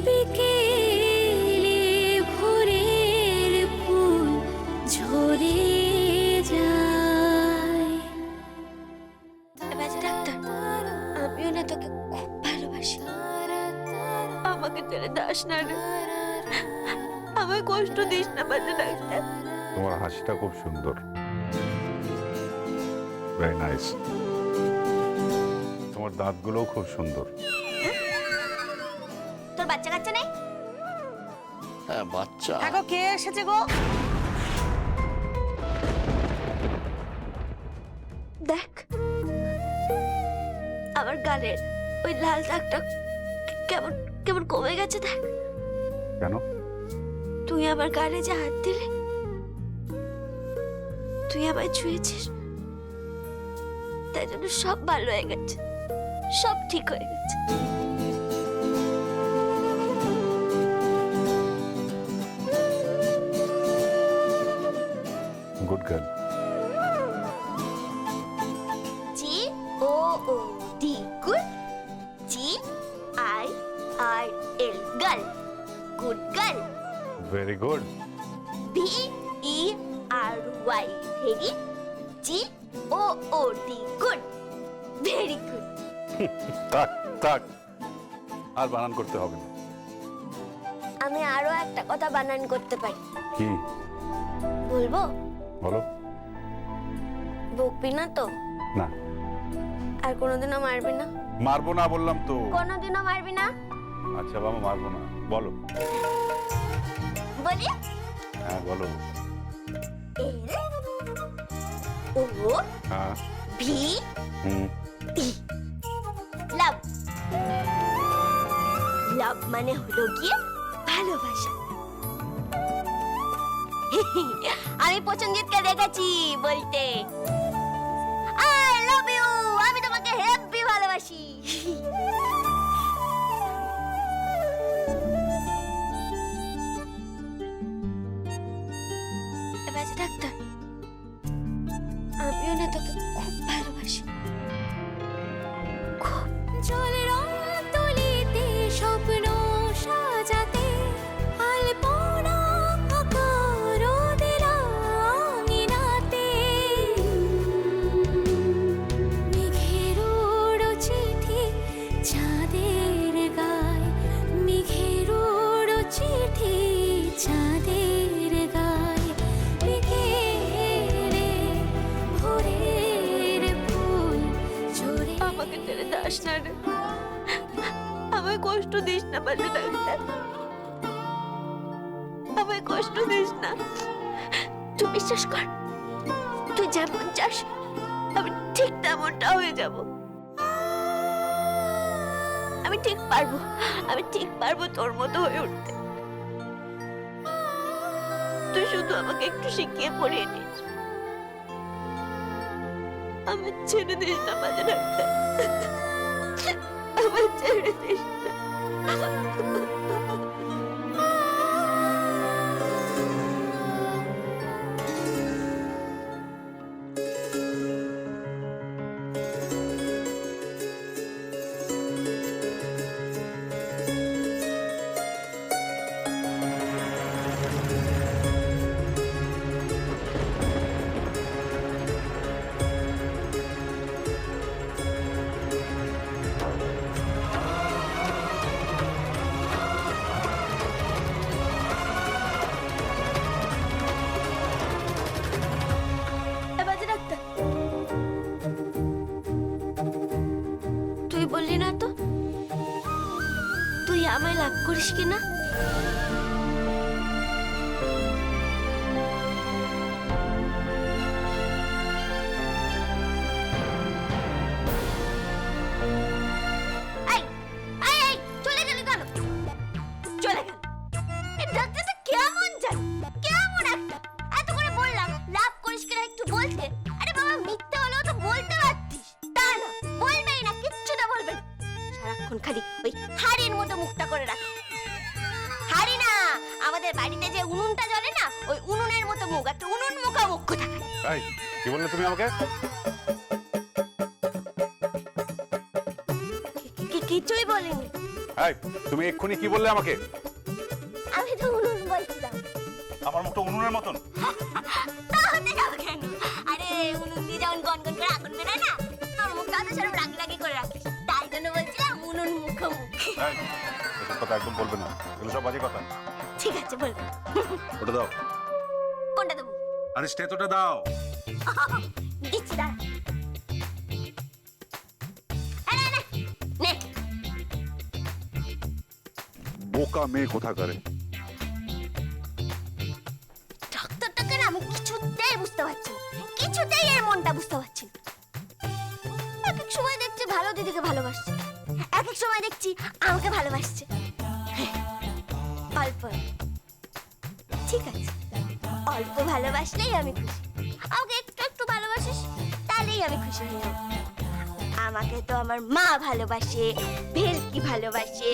বিকেলে ভোরের ফুল ঝরে যায়। বাজে ডাক্তার, আমিও না তোকে খুব ভালোবাসি। আমাকে ছেড়ে দাস না রে, আমায় কষ্ট দিস না বাজে ডাক্তার। তোমার হাসিটা খুব সুন্দর, ভেরি নাইস। তোমার দাঁতগুলোও খুব সুন্দর। তোর বাচ্চা কাচ্চা নেই? হ্যাঁ বাচ্চা। গো কে এসেছে গো? দেখ আমার গালের ওই লাল দাগটা কেমন কেমন কমে গেছে। দেখ কেন? তুই আমার গালে যে হাত দিলে, তুই আমায় ছুঁয়েছিস, তাই জন্য সব ভালো হয়ে গেছে, সব ঠিক হয়ে গেছে। Good girl. G O O D good, G I R L girl, good girl. Very good. V E R Y very, G O O D good, very good. থাক থাক, আর বানান করতে হবে না। আমি আরো একটা কথা বানান করতে পারি। কি? বলবো? বলো। বকবি না তো? না। আর কোনোদিনও মারবি না? মারবো না বললাম তো। কোনোদিনও মারবি না? আচ্ছা বাবা, মারবো না। বলো। বলি? হ্যাঁ বলো। এল ও হ্যাঁ। ভি হুম। ই লাভ। লাভ মানে হলো গিয়ে ভালোবাসা। আমি প্রসেনজিৎকে দেখেছি বলতে, আই লাভ ইউ, আমি তোমাকে হেব্বি ভালোবাসি। বাজে ডাক্তার, আমিও না তোকে খুব ভালোবাসি, খুব। জল রং তুলিতে স্বপ্ন সাজাতে আলপনা আকারো দিলাঙিনাতে, মেঘের উড়ো চিঠি চাঁদের গায়, মেঘের উড়ো চিঠি চাঁদের গায়, বিকেলে ভোরের ফুল ঝরে। আমাকে ছেড়ে দাস না রে, আমায় কষ্ট দিস না বাজে ডাক্তার, আমায় কষ্ট দিস না। তুই বিশ্বাস কর, তুই যেমন চাস আমি ঠিক তেমনটা হয়ে যাব। আমি ঠিক পারবো, আমি ঠিক পারবো তোর মতো হয়ে উঠতে। তুই শুধু আমাকে একটু শিখিয়ে পড়িয়ে নিস, আমার ছেড়ে দিস না বাজে ডাক্তার, আমার ছেড়ে দিস না। বাজে ডাক্তার, তুই বললি না তো তুই আমায় লাভ করিস কিনা? চলে গেল কেন? চলে গেল। এই ডাক্তারটা কেমন জানি, কেমন একটা। এত করে বললাম লাভ করিস কিনা একটু বলতে, আরে বাবা মিথ্যা হলেও তো বলতে পারতিস, তা না বলবেই না, কিচ্ছুটা বলবে না। সারাক্ষণ খালি ওই হাড়ির মতো মুখটা করে রাখে। হাড়ি না, আমাদের বাড়িতে যে উনুনটা জ্বলে না, ওই উনুনের মতো মুখ, একটা উনুন মুখা মুখ থাকে। এই কি বললে তুমি আমাকে? কিছুই বলিনি। এই তুমি এক্ষুনি কি বললে আমাকে? আমি তো উনুন বলছিলাম। আমার মুখটা উনুনের মতন। তাহলে যাও কেন? আরে উনুন দিয়ে যেমন গনগন করে আগুন বেরোয় না, তোর মুখটা তো সেরকম রাগি রাগি করে রাখিস, তাই জন্য বলছিলাম উনুন মুখোমুখ। এই, এসব কথা একদম বলবে না, এগুলো সব বাজে কথা। ঠিক আছে বলবো। ওটা দাও। কোনটা দেবো? আরে স্টেটোটা দাও। দিচ্ছি দাঁড়া। আরে নে নে। বোকা মেয়ে কোথাকারে। ডাক্তারটাকে না আমি কিছুতেই বুঝতে পারছি না, কিছুতেই এর মনটা বুঝতে পারছি না। এক এক সময় দেখছি ভালো দিদিকে ভালোবাসছে, এক এক সময় দেখছি আমাকে ভালোবাসছে। অল্প ঠিক আছে, অল্প ভালোবাসলেই আমি খুশি। আমাকে একটু একটু ভালোবাসিস তাহলেই আমি খুশি হয়ে যাবো। আমাকে তো আমার মা ভালোবাসে, ভেলকি ভালোবাসে,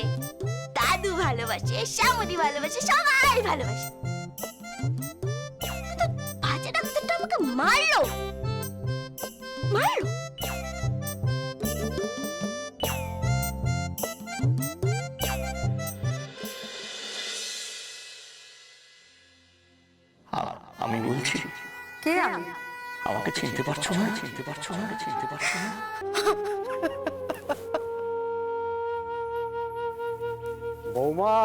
দাদু ভালোবাসে, শ্যামদি ভালোবাসে, সবাই ভালোবাসে। কিন্তু বাজে ডাক্তারটা আমাকে মারলো মারলো। আমি বলছি, কে আমি? আমাকে চিনতে পারছো না? চিনতে পারছো না? চিনতে পারছো না? বৌমা,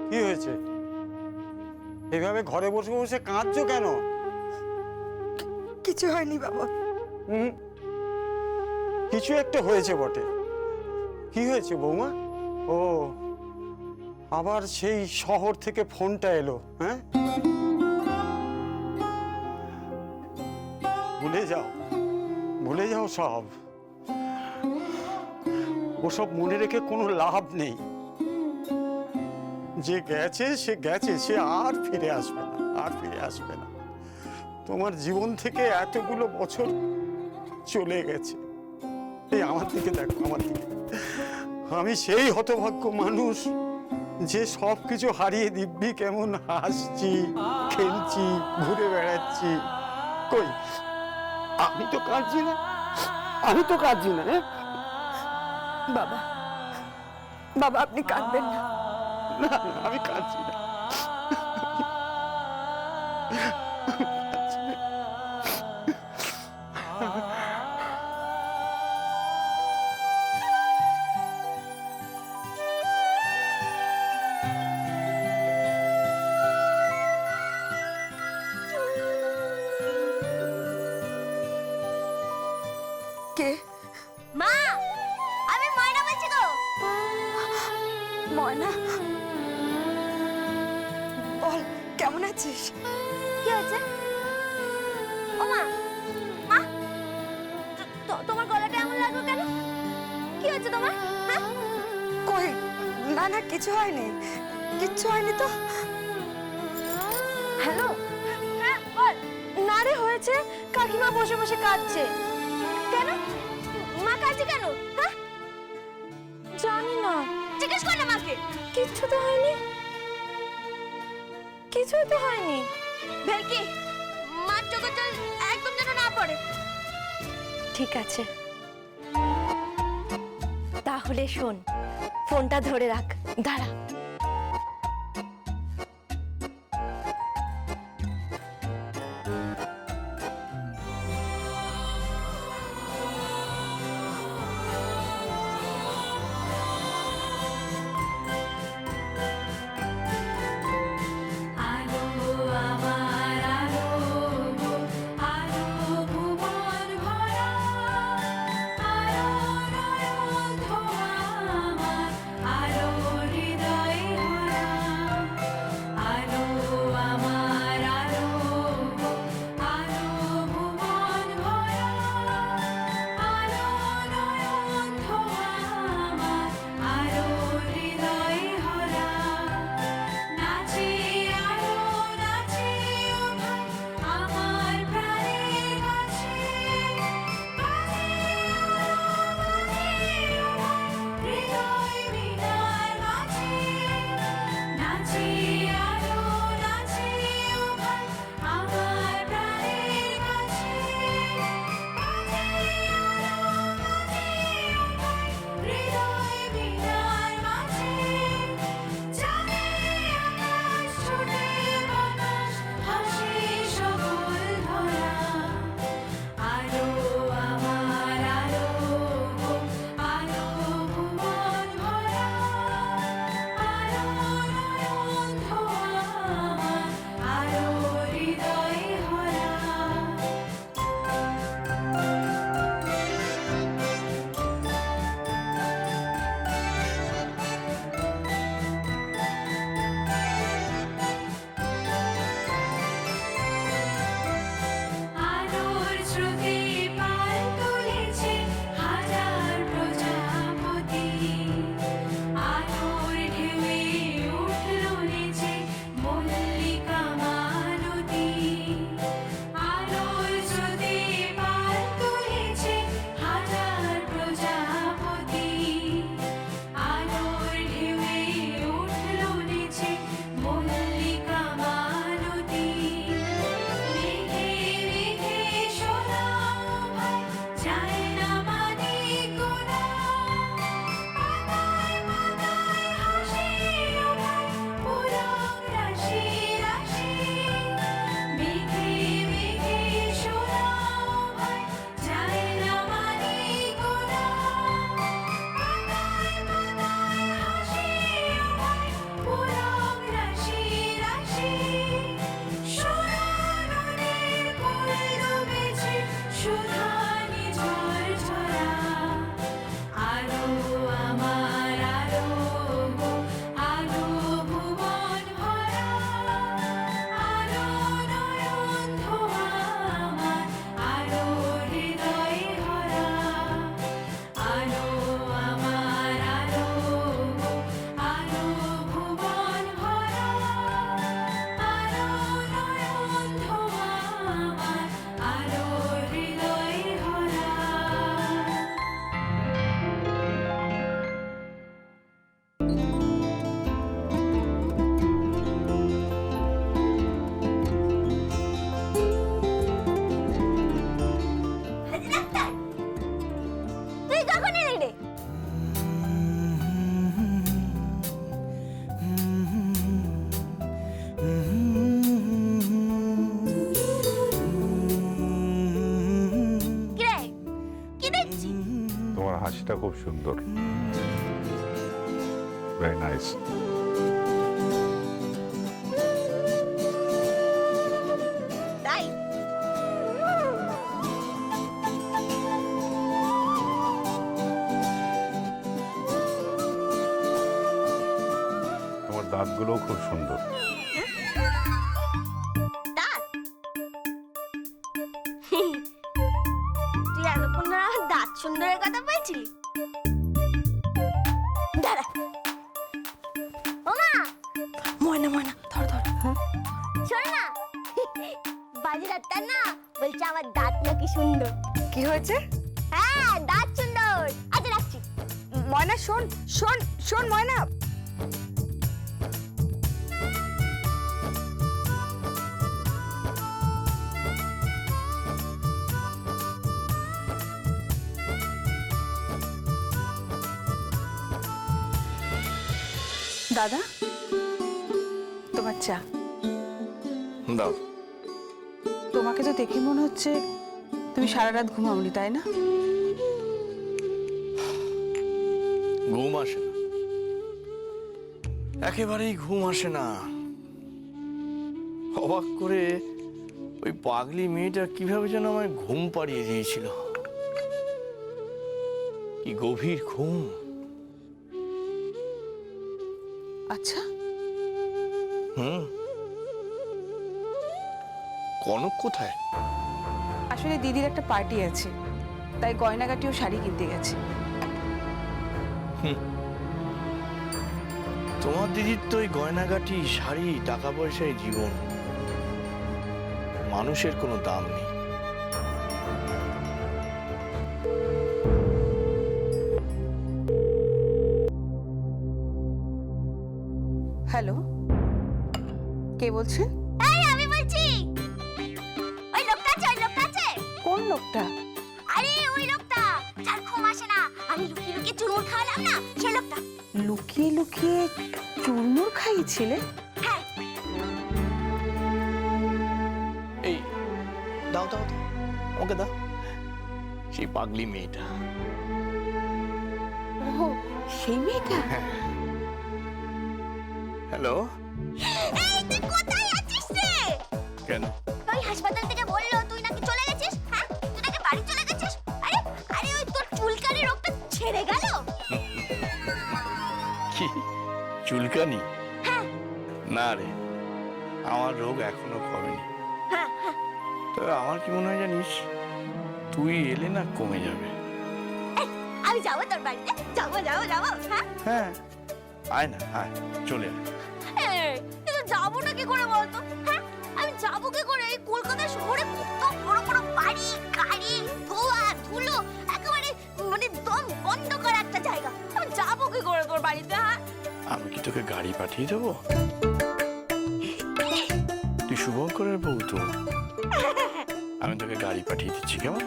কি হয়েছে? এভাবে ঘরে বসে বসে কাঁদছো কেন? কিছু হয়নি বাবা। হুম, কিছু একটা হয়েছে বটে। কি হয়েছে বৌমা? ও, আবার সেই শহর থেকে ফোনটা এলো। হ্যাঁ, ভুলে যাও, ভুলে যাও সব। ওসব মনে রেখে কোনো লাভ নেই। যে গেছে সে গেছে, সে আর ফিরে আসবে না, আর ফিরে আসবে না। তোমার জীবন থেকে এতগুলো বছর চলে গেছে। এই আমার দিকে দেখো, আমার দিকে। আমি সেই হতভাগ্য মানুষ যে সব কিছু হারিয়ে দিব্যি কেমন হাসছি, খেলছি, ঘুরে বেড়াচ্ছি। কই, আমি তো কাঁদছি না, আমি তো কাঁদছি না। বাবা, বাবা আপনি কাঁদবেন না। না না, আমি কাঁদছি না। কে? মা, আমি ময়না বলছি গো। ময়না, বল কেমন আছিস? কি হয়েছে? ও মা, মা, তোমার গলাটা এমন লাগলো কেন? কি হয়েছে তোমার? হ্যাঁ? কই, না না কিছু হয়নি, কিচ্ছু হয়নি তো। হ্যালো, হ্যাঁ বল। না রে হয়েছে, কাকিমা বসে বসে কাঁদছে। কেন? মা কাঁদছে কেন? হ্যাঁ? জানি না, জিজ্ঞেস কর না মাকে। কিচ্ছু তো হয়নি, কিছুই তো হয়নি। ভেলকি, মার চোখে জল একদম যেন না পড়ে। ঠিক আছে, তাহলে শোন, ফোনটা ধরে রাখ, দাঁড়া। আলো হৃদয়ে হাসিটা খুব সুন্দর, ভেরি নাইস। তাই তোমার দাঁতগুলোও খুব সুন্দর। দাঁত তুই এতক্ষণ ধরে আমার দাঁত সুন্দরের কথা বলছিলি? দাঁড়া ওমা ময়না ময়না ধর ধর। শোনো না বাজে ডাক্তার না বলছে আমার দাঁত নাকি সুন্দর। কি হয়েছে? হ্যাঁ দাঁত সুন্দর। আচ্ছা রাখছি। ময়না শোন শোন শোন ময়না। দাদা তোমার চা। দাও। তোমাকে তো দেখে মনে হচ্ছে তুমি সারা রাত ঘুমাওনি, তাই না? ঘুম আসে না, একেবারেই ঘুম আসে না। অবাক করে ওই পাগলি মেয়েটা কিভাবে যেন আমায় ঘুম পাড়িয়ে দিয়েছিল। কি গভীর ঘুম। আচ্ছা হুম, কনক কোথায়? আসলে দিদির একটা পার্টি আছে, তাই গয়নাগাটি ও শাড়ি কিনতে গেছে। তোমার দিদির তো ওই গয়নাগাটি, শাড়ি, টাকা পয়সায় জীবন। মানুষের কোনো দাম নেই। হ্যালো, কে বলছেন? এই আমি বলছি। ওই লোকটা আছে, ওই লোকটা আছে। কোন লোকটা? আরে ওই লোকটা যার ঘুম আসে না, আমি লুকিয়ে লুকিয়ে চুরমুর খাওয়ালাম না, সেই লোকটা। লুকিয়ে লুকিয়ে চুরমুর খাইয়েছিলে? হ্যাঁ এই দাও দাও দাও, ওকে দাও। সেই পাগলি মেয়েটা। ও সেই মেয়েটা? হ্যালো। এই তুই কোথায় আছিস রে? কেন? ওই হাসপাতাল থেকে বললো তুই নাকি চলে গেছিস। হ্যাঁ তুই নাকি বাড়ি চলে গেছিস। আরে আরে ওই তোর চুলকানি রোগটা ছেড়ে গেল? কি চুলকানি? হ্যাঁ না রে, আমার রোগ এখনো কমেনি। হ্যাঁ তবে আমার কি মনে হয় জানিস, তুই এলে না কমে যাবে। আমি যাবো তোর বাড়িতে, যাবো যাবো যাবো। হ্যাঁ হ্যাঁ, আয় না, আয়, চলে আয়। কিন্তু যাবো না কি করে বলতো? হ্যাঁ আমি যাবো কি করে? এই কলকাতা শহরে কত বড় বড় বাড়ি, গাড়ি, ধোঁয়া ধুলো, একেবারে মানে দম বন্ধ করা একটা জায়গা। আমি যাবো কি করে তোর বাড়িতে? হ্যাঁ আমি কি তোকে গাড়ি পাঠিয়ে দেবো? তুই শুভঙ্করের বউ তো, আমি তোকে গাড়ি পাঠিয়ে দিচ্ছি, কেমন?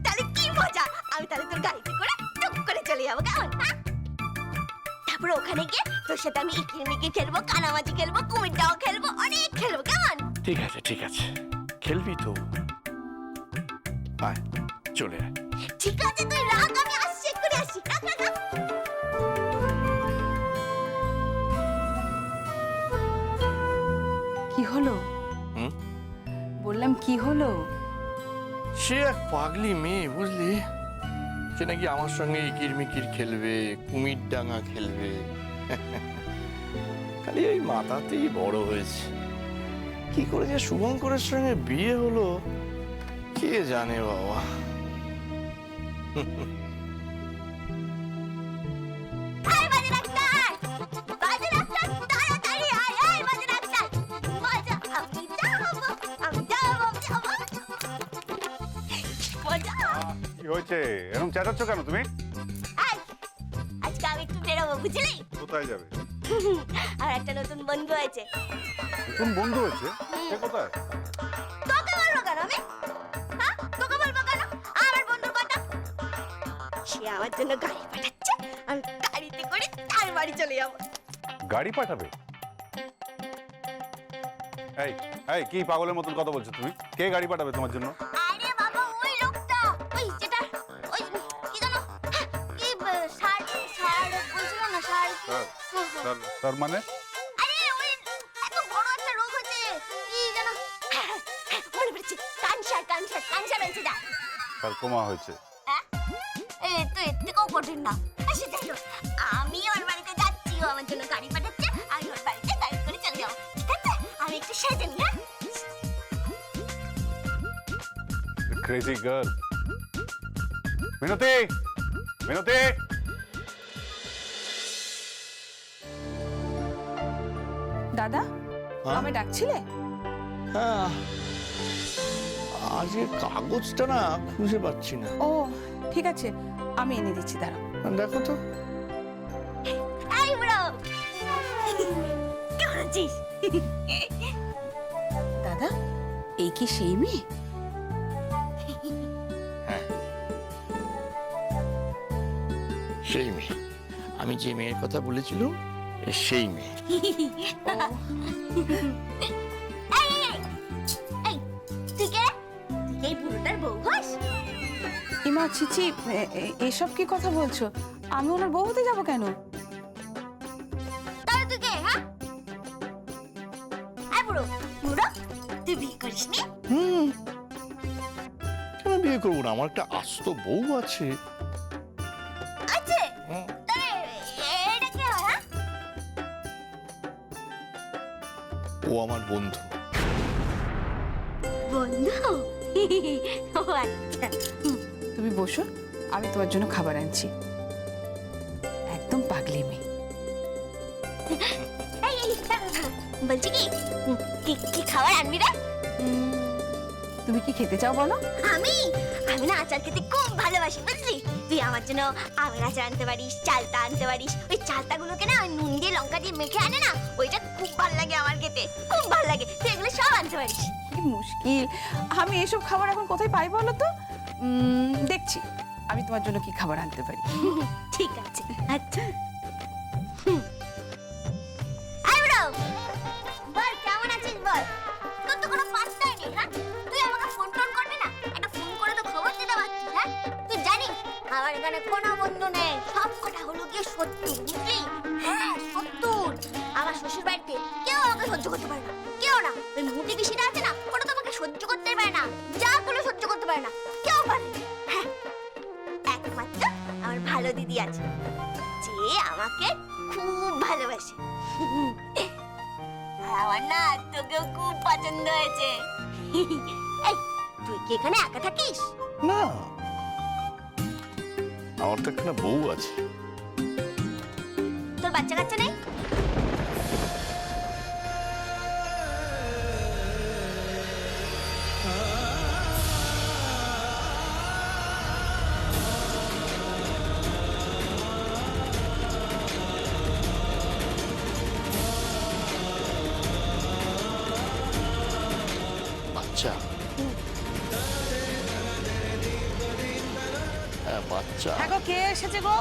তাহলে কি মজা। আমি তাহলে তোর গাড়িতে করে টুক করে চলে যাবো, কেমন? হ্যাঁ তারপরে ওখানে গিয়ে তোর সাথে আমি ইকিরমিকি খেলবো, কানামাজি খেলবো, কুমির দাও খেলবো, অনেক খেলবো, কেমন? ঠিক আছে ঠিক আছে, খেলবি তো। আয়, চলে আয়। ঠিক আছে তুই রাখ, আমি আসছি, এক্ষুনি আসছি। রাখ রাখ রাখ। কি হলো? হুম? বললাম কি হলো? সে এক পাগলি মেয়ে, বুঝলি? সে নাকি আমার সঙ্গে ইকির মিকির খেলবে, কুমির ডাঙা খেলবে। খালি ওই মাথাতেই বড় হয়েছে। কি করে যে শুভঙ্করের সঙ্গে বিয়ে হলো কে জানে বাবা। আয় বাজে ডাক্তার, বাজে ডাক্তার, তাড়াতাড়ি আয়, আয় বাজে ডাক্তার। মজা, আমি যাবো, আমি যাবো, যাবো। মজা। কি হয়েছে, এরকম চেঁচাচ্ছ কেন তুমি? আয়, আজকে আমি একটু বেরোবো, বুঝলি? কোথায় যাবে? আর একটা নতুন বন্ধু হয়েছে। নতুন বন্ধু হয়েছে? সে কোথায়? তোকে বলবো কেন আমি? হ্যাঁ তোকে বলবো কেন? আমার বন্ধুর কথা। সে আমার জন্য গাড়ি পাঠাচ্ছে, আমি গাড়িতে করে তার বাড়ি চলে যাবো। গাড়ি পাঠাবে? এই এই কি পাগলের মতন কথা বলছো তুমি? কে গাড়ি পাঠাবে তোমার জন্য? আরে বাবা ওই লোকটা, ওই যেটা ওই কি জানো তার মানে আরে ওই এত বড় একটা রোগ হয়েছে কি যেন মনে পড়ছে ক্যান্সার হয়েছে যা সার্কোমা হয়েছে। এই তো এর থেকেও কঠিন না সে যাই হোক, আমি ওর বাড়িতে যাচ্ছি, ও আমার জন্য গাড়ি পাঠাচ্ছে, আমি ওর বাড়িতে গাড়ি করে চলে যাবো, ঠিক আছে? আমি একটু সেজে নি, হ্যাঁ? Crazy girl. মিনতি, মিনতি, দাদা আমায় ডাকছিলে? হ্যাঁ, আজকে কাগজটা না খুঁজে পাচ্ছি না। ও ঠিক আছে, আমি এনে দিচ্ছি, দাঁড়াও। দেখো তো। এই ব্রো, কেমন আছিস? দাদা এই কি সেই মেয়ে? হ্যাঁ, সেই মেয়ে। আমি যে মেয়ের কথা বলেছিলাম সেই মেয়ে। এই, তুই কে? তুই কি এই বুড়োটার বউ হস? ইমা চিচি, এসব কি কথা বলছো? আমি ওনার বউ হতে যাবো কেন? তাহলে তুই কে, হ্যাঁ? এই বুড়ো, তুই বিয়ে করিসনি? কেন বিয়ে করবো না? আমার একটা আস্ত বউ আছে। আছে? হুম। তাহলে এটা কে হয়, হ্যাঁ? ও আমার বন্ধু। বন্ধু? ও আচ্ছা। তুমি বসো, আমি তোমার জন্য খাবার আনছি। একদম পাগলি মেয়ে। বলছি কি কি খাবার আনবি রে? তুমি কি খেতে চাও বলো? আমি না আচার খেতে খুব ভালোবাসি, বুঝলি? তুই আমার জন্য আমের আচার আনতে পারিস, চালতা আনতে পারিস। ওই চালতাগুলোকে না নুন দিয়ে লঙ্কা দিয়ে মেখে আনে না, ওইটা খুব ভালো লাগে আমার খেতে, খুব ভালো লাগে। তুই এগুলো সব আনতে পারিস। কি মুশকিল, আমি এসব খাবার এখন কোথায় পাই বলো তো? দেখছি আমি তোমার জন্য কি খাবার আনতে পারি। ঠিক আছে, আচ্ছা। এই ব্রো, বল কেমন আছিস বল? তোর তো কোনো পাত্তাই নেই, হ্যাঁ? তুই আমাকে ফোন করবি না? একটা ফোন করে তো খবর দিতে পারতিস, হ্যাঁ? তুই জানিস আমার এখানে কোনো বন্ধু নেই, সব কটা হলো গিয়ে শত্রু, বুঝলি? হ্যাঁ, শত্রু। আমার শ্বশুর বাড়িতে কেউ আমাকে সহ্য করতে পারে না, কেউ না। ওই মুটি পিসিটা আছে না, ওটা তো আমাকে সহ্য করতেই পারে না, যা গুলো সহ্য করতে পারে না, কেউ পারে না। হ্যাঁ, একমাত্র আমার ভালো দিদি আছে, যে আমাকে খুব ভালোবাসে। আর আমার না তোকেও খুব পছন্দ হয়েছে। এই, তুই কি এখানে একা থাকিস? না, আমার তো একটা বউ আছে। তোর বাচ্চা কাচ্চা নেই? বাচ্চা? হ্যাঁ, বাচ্চা। হ্যাঁ গো, কে এসেছে গো?